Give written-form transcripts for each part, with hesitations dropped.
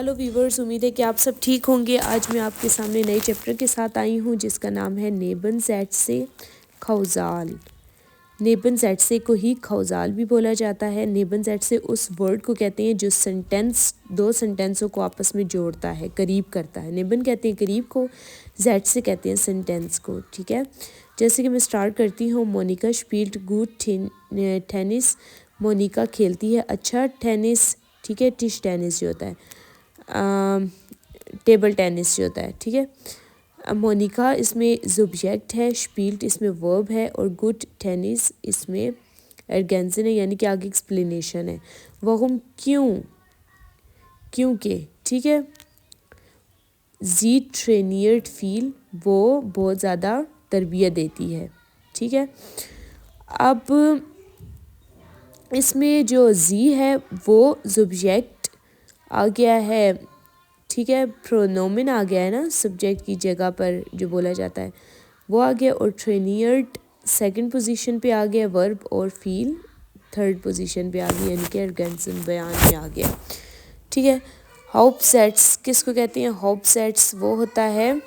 Hello viewers, उम्मीद है कि आप सब ठीक होंगे। आज मैं आपके सामने नए चैप्टर के साथ आई हूँ जिसका नाम है नेबन ज़ैट से खौजाल। नेबन ज़ैट से को ही खौजाल भी बोला जाता है। नेबन ज़ैट से उस वर्ड को कहते हैं जो दो सेंटेंसों को आपस में जोड़ता है, करीब करता है। नेबन कहते हैं करीब को, ज़ैट से कहते हैं सेंटेंस को। ठीक है, जैसे कि मैं स्टार्ट करती हूँ। मोनिका स्पील्ड गुड टेनिस। मोनिका खेलती है अच्छा टेनिस। ठीक है, टिश टेनिस जो होता है, टेबल टेनिस जो होता है। ठीक है, मोनिका इसमें सब्जेक्ट है, स्पील्ड इसमें वर्ब है और गुड टेनिस इसमें एर्गेंजन है, यानी कि आगे एक्सप्लेनेशन है। वहुम क्योंकि। ठीक है, जी ट्रेनियर्ड फील वो बहुत ज़्यादा तरबियत देती है। ठीक है, अब इसमें जो जी है वो सब्जेक्ट आ गया है। ठीक है, प्रोनोमिन आ गया है ना, सब्जेक्ट की जगह पर जो बोला जाता है वो आ गया, और ट्रेनियर्ड सेकंड पोजीशन पे आ गया वर्ब, और फील थर्ड पोजीशन पे आ गई, यानी कि एर्गेंजन बयान में आ गया। ठीक है, होप सेट्स किसको कहते हैं? होप सेट्स वो होता है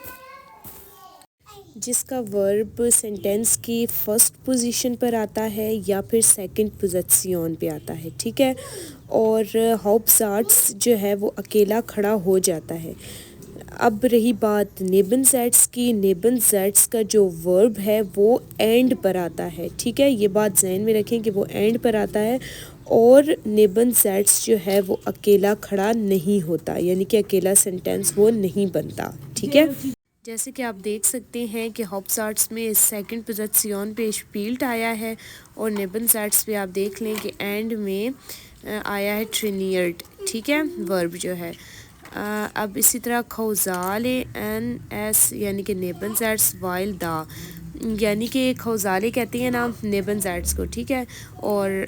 जिसका वर्ब सेंटेंस की फर्स्ट पोजीशन पर आता है या फिर सेकंड पोजीशन पे आता है। ठीक है, और होप सेट्स जो है वो अकेला खड़ा हो जाता है। अब रही बात नेबन ज़ैट्स की। नेबन ज़ैट्स का जो वर्ब है वो एंड पर आता है। ठीक है, ये बात ज़हन में रखें कि वो एंड पर आता है, और नेबन ज़ैट्स जो है वो अकेला खड़ा नहीं होता, यानी कि अकेला सेंटेंस वो नहीं बनता। ठीक है, जैसे कि आप देख सकते हैं कि होप ज़ैट्स में सेकंड पोजीशन पे स्पील्ड आया है, और नेबन ज़ैट्स पे आप देख लें कि एंड में आया है ट्रेनियर्ड। ठीक है, वर्ब जो है। अब इसी तरह खौजाल एन एस, यानी कि नेबन ज़ैट्स वाइल दा, यानी कि खौजाले कहते हैं ना नेबन ज़ैट्स को। ठीक है, और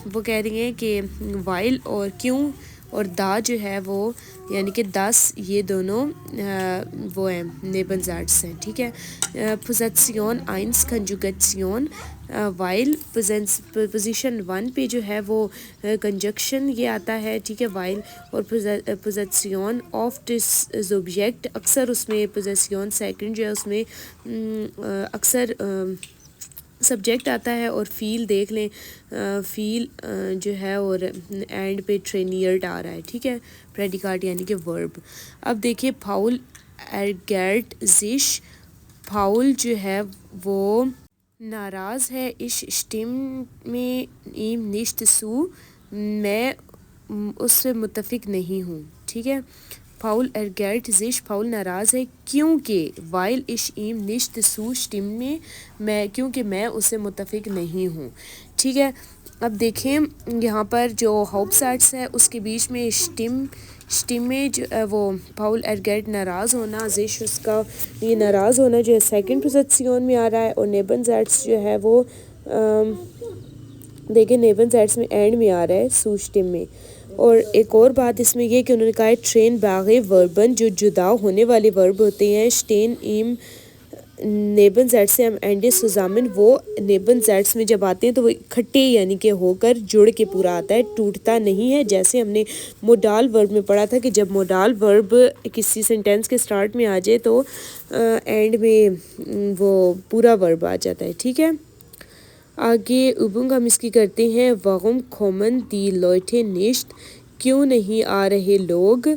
वो कह रही हैं कि वाइल और क्यों और दा जो है वो, यानी कि 10, ये दोनों वो हैं नेबन ज़ैट्स हैं। ठीक है, position ions conjugation while position 1 पे जो है वो कंजक्शन ये आता है। ठीक है, वाइल, और पोजीशन ऑफ दिस सब्जेक्ट, अक्सर उसमें पोजीशन सेकंड जो है उसमें अक्सर सब्जेक्ट आता है, और फील देख लें, फील जो है और एंड पे ट्रेनियर्ड आ रहा है। ठीक है, प्रेडिकाट यानी कि वर्ब। अब देखिए फाउल एरगेट जिश। फाउल जो है वो नाराज़ है, इश स्टिम में ईम निश्त सू, मैं उससे मुतफिक नहीं हूँ। ठीक है, फाउल एरगेट जिश, फाउल नाराज़ है क्योंकि वाइल इश ईम निश्त सू स्टिम में, क्योंकि मैं उससे मुतफिक नहीं हूँ। ठीक है, अब देखें यहाँ पर जो होप ज़ैट्स है उसके बीच में स्टिम में जो वो फाउल एरगेट नाराज़ होना, जिश उसका ये नाराज़ होना जो है सेकंड पोजीशन में आ रहा है, और नेबन ज़ैट्स जो है वो देखिए नेबन ज़ैट्स में एंड में आ रहा है सू स्टिम में। और एक और बात इसमें ये कि उन्होंने कहा है ट्रेन बागे वर्बन, जो जुदा होने वाले वर्ब होते हैं, स्टेन इम नेबन ज़ैट्स से हम एंडे सुजामिन, वो नेबन ज़ैट्स में जब आते हैं तो वो इकट्ठे यानी कि होकर जुड़ के पूरा आता है, टूटता नहीं है। जैसे हमने मोडाल वर्ब में पढ़ा था कि जब मोडाल वर्ब किसी सेंटेंस के स्टार्ट में आ जाए तो एंड में वो पूरा वर्ब आ जाता है। ठीक है, आगे उबुंग हम इसकी करते हैं। वगुम खोमन दी लॉयटे निश्त, क्यों नहीं आ रहे लोग।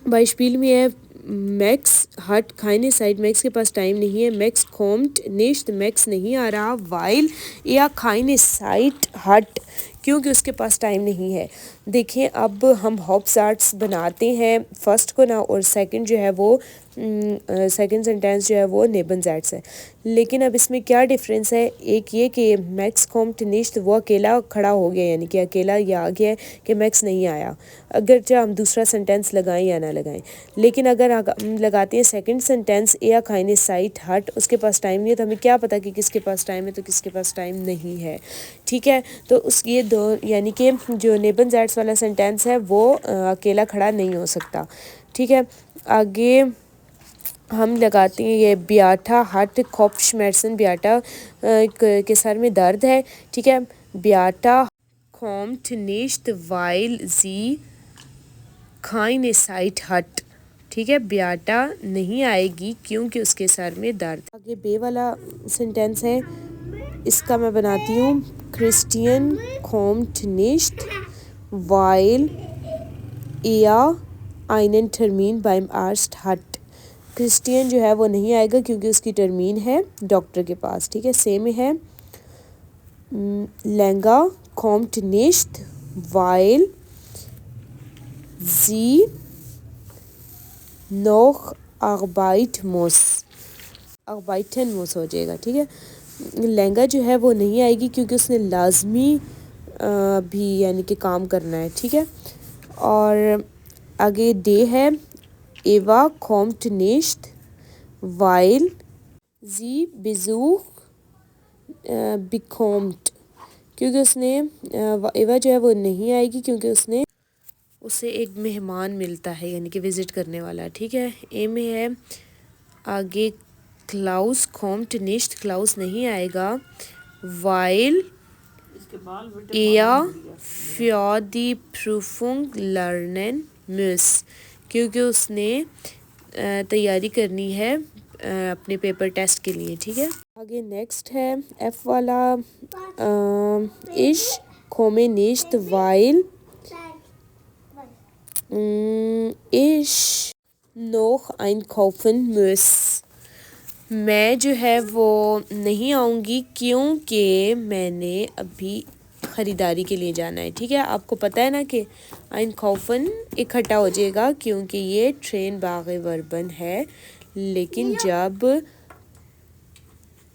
बाइशपील में है मैक्स हट खाने साइड, मैक्स के पास टाइम नहीं है। मैक्स खोम्ट निश्त, मैक्स नहीं आ रहा। वाइल या खाने साइड हट, क्योंकि उसके पास टाइम नहीं है। देखें अब हम होप ज़ैट्स बनाते हैं फर्स्ट को ना, और सेकंड जो है वो सेकंड सेंटेंस जो है वो नेबन ज़ैट्स है। लेकिन अब इसमें क्या डिफरेंस है? एक ये कि मैक्स कॉम्ट निश्त वो अकेला खड़ा हो गया, यानी कि अकेला ये आ गया कि मैक्स नहीं आया, अगर चाहे हम दूसरा सेंटेंस लगाएं या ना लगाएं। लेकिन अगर हम लगाते हैं सेकंड सेंटेंस या खाने साइट हट, उसके पास टाइम नहीं है, तो हमें क्या पता कि किसके पास टाइम है तो किसके पास टाइम नहीं है। ठीक है, तो उस ये दो यानी कि जो नेबन ज़ैट्स वाला सेंटेंस है वो अकेला खड़ा नहीं हो सकता। ठीक है, आगे हम लगाते हैं ये ब्याठा हट खोप्श मेडसन, ब्याटा के सर में दर्द है। ठीक है, ब्याटा खोम्ट निश्त वाइल जी keine Zeit hat. ٹھیک ہے، بیاٹا نہیں آئے گی کیونکہ اس کے سر میں درد. آگے بے والا سینٹینس ہے، اس کا میں بناتی ہوں. Christian kommt nicht, weil er einen Termin beim Arzt hat. Christine جو ہے وہ نہیں آئے گا کیونکہ اس کی ٹرمین ہے ڈاکٹر کے پاس. ٹھیک ہے، سیم ہے. Lehenga kommt nicht, weil sie noch arbeiten muss ہو جائے گا. ٹھیک ہے، لہنگا جو ہے وہ نہیں آئے گی کیونکہ اس نے لازمی بھی یعنی کہ کام کرنا ہے. ٹھیک ہے، اور آگے ڈے ہے. Eva kommt nicht, weil sie Besuch bekommt. کیونکہ اس نے ایوا جو ہے وہ نہیں آئے گی کیونکہ اسے ایک مہمان ملتا ہے یعنی کہ وزٹ کرنے والا. ٹھیک ہے، اے میں ہے. آگے Klaus kommt nicht, Klaus نہیں آئے گا weil er für die Prüfung lernen muss. کیونکہ اس نے تیاری کرنی ہے اپنے پیپر ٹیسٹ کے لیے. ٹھیک ہے، آگے نیکسٹ ہے ایف والا. ich komme nicht, weil ich noch einkaufen muss. میں جو ہے وہ نہیں آؤں گی کیونکہ میں نے ابھی خریداری کے لیے جانا ہے. ٹھیک ہے، آپ کو پتہ ہے نا کہ einkaufen اکٹھا ہو جائے گا کیونکہ یہ ٹرین باغ وربن ہے، لیکن جب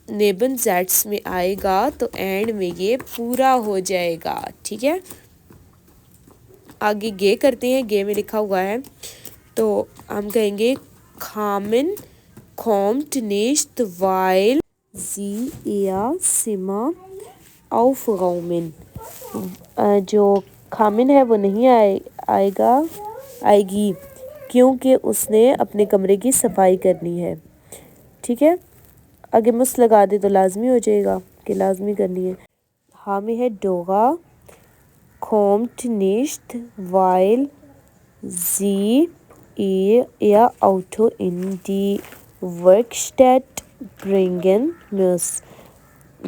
نیبن زیٹس میں آئے گا تو اینڈ میں یہ پورا ہو جائے گا. ٹھیک ہے، آگے گے کرتے ہیں. گے میں لکھا ہوا ہے تو ہم کہیں گے کھامن kommt nicht, weil sie ihr Zimmer aufräumen. جو کھامن ہے وہ نہیں آئے گی کیونکہ اس نے اپنے کمرے کی صفائی کرنی ہے. ٹھیک ہے، آگے مس لگا دے تو لازمی ہو جائے گا کہ لازمی کرنی ہے. ہاں میں ہے ڈوغا kommt nicht, weil sie ihr Auto in die Werkstatt bringen muss.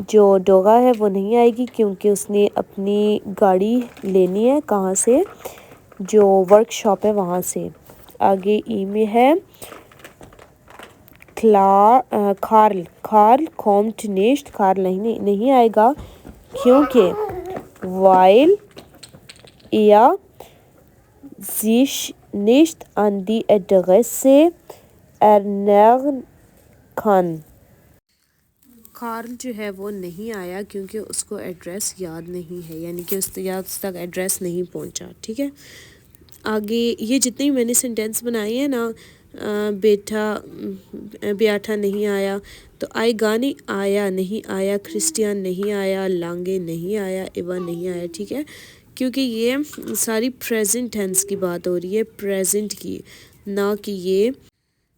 جو ڈوغا ہے وہ نہیں آئے گی کیونکہ اس نے اپنی گاڑی لینی ہے کہاں سے، جو ورک شاپ ہے وہاں سے. آگے ای میں ہے کارل kommt nicht, کارل نہیں آئے گا کیونکہ weil er sich nicht an die Adresse erinnern kann. Karl جو ہے وہ نہیں آیا کیونکہ اس کو ایڈریس یاد نہیں ہے یعنی کہ اس تک ایڈریس نہیں پہنچا. ٹھیک ہے، آگے یہ جتنے میں نے سینٹینس بنائے ہیں نا، بیاٹھا نہیں آیا تو آئے گا نہیں آیا، کرسٹیان نہیں آیا، لانگے نہیں آیا، ایوا نہیں آیا. ٹھیک ہے، کیونکہ یہ ساری پریزنٹ ٹینس کی بات ہو رہی ہے، پریزنٹ کی، نہ کہ یہ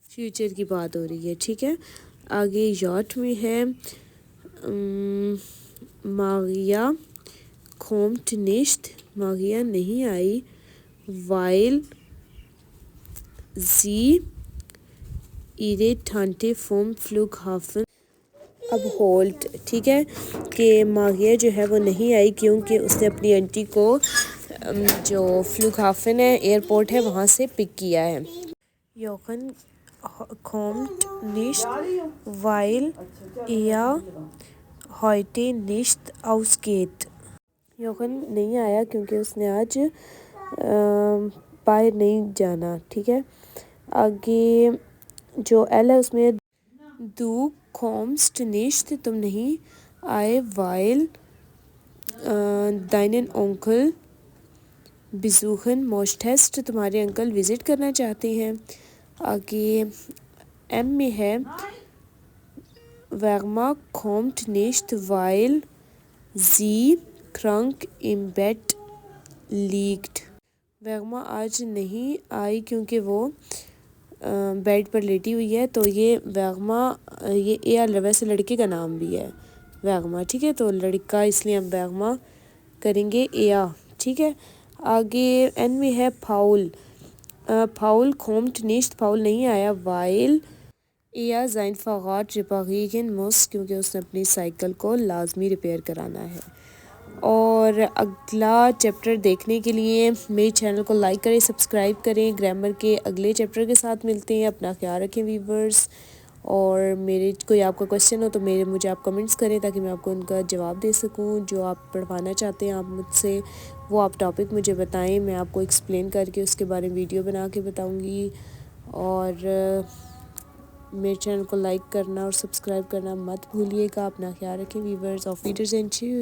فیوچر کی بات ہو رہی ہے. ٹھیک ہے، آگے یاٹ میں ہے ماغیا kommt nicht, ماغیا نہیں آئی weil sie ihre Tante vom Flughafen abholt. ٹھیک ہے، کہ ماغیا جو ہے وہ نہیں آئی کیونکہ اس نے اپنی انٹی کو جو فلوگھافن ہے ایئرپورٹ ہے وہاں سے پک کیا ہے. یوکن kommt nicht, weil er heute nicht ausgeht. یوکن نہیں آیا کیونکہ اس نے آج باہر نہیں جانا. ٹھیک ہے، آگے جو ایل ہے اس میں du kommst nicht, تم نہیں آئے weil deinen Onkel besuchen möchtest, تمہارے انکل وزٹ کرنا چاہتے ہیں. آگے ایم میں ہے Verma kommt nicht, weil sie krank im Bett liegt. ویغما آج نہیں آئی کیونکہ وہ بیڈ پر لیٹی ہوئی ہے. تو یہ ویغما یہ اے ویسے لڑکے کا نام بھی ہے ویغما. ٹھیک ہے، تو لڑکا اس لیے ہم ویغما کریں گے ایا. ٹھیک ہے، آگے این میں ہے Paul Paul kommt nicht, Paul نہیں آیا weil er sein Fahrrad reparieren muss, کیونکہ اس نے اپنی سائیکل کو لازمی ریپیئر کرانا ہے۔ اور اگلا چیپٹر دیکھنے کے لیے میرے چینل کو لائک کریں، سبسکرائب کریں۔ گرامر کے اگلے چیپٹر کے ساتھ ملتے ہیں۔ اپنا خیال رکھیں ویورز، اور میرے کوئی آپ کا کویشچن ہو تو مجھے آپ کمنٹس کریں تاکہ میں آپ کو ان کا جواب دے سکوں۔ جو آپ پڑھوانا چاہتے ہیں آپ مجھ سے، وہ آپ ٹاپک مجھے بتائیں، میں آپ کو ایکسپلین کر کے اس کے بارے میں ویڈیو بنا کے بتاؤں گی۔ اور میرے چینل کو لائک کرنا اور سبسکرائب کرنا مت بھولیے گا۔ اپنا خیال رکھیں ویورز، آف ویڈرز اینڈ